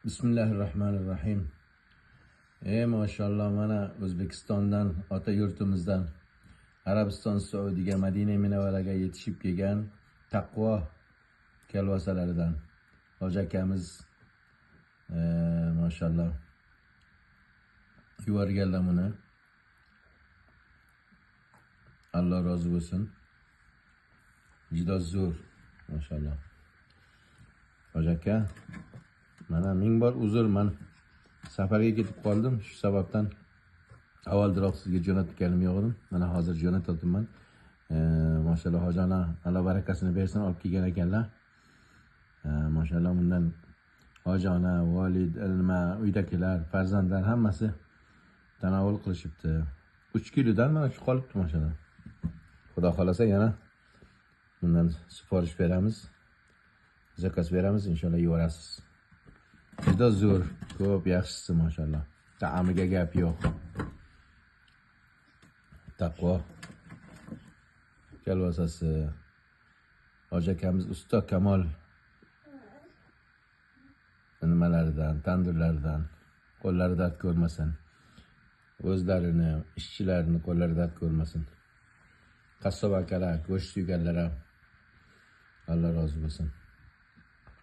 Bismillahirrahmanirrahim. Maşallah mana O'zbekistondan, ota yurtimizdan Arabiston, Saudiya, Madina Munavvaraga yetishib kelgan taqvo kalvasalaridan hoji akamiz maşallah yuborganlar buni. Alloh rozi bo'lsin. Juda zo'r, maşallah. Hoji aka, mana ming bor uzr, men safarga ketib qoldim. Shu sababdan avvalroq sizga jo'natganim yo'q edim. Mana hozir jo'natyapman. Maşallah hoji ana Alloh barakasini bersin, olib kelgan ekanlar. Maşallah bundan hoji ona, valid, ilma, uydagilar, farzandlar hammasi tanovul qilishibdi. 3 kilodan mana shu qolibdi maşallah. Xudo xolasa yana bundan siforish beramiz. Zakaz beramiz, inshaalloh yuborasiz. Juda zo'r, ko'p yaxshisi maşallah. Ta'amiga gap yo'q. Taqvo kalvasasi. Hoji akamiz usta kamol nimalaridan, tandurlaridan qo'llari dard ko'rmasin. O'zlarini, ishchilarini qo'llari dard ko'rmasin. Qassob akalar, go'sht suyganlar ham Alloh rozi bo'lsin.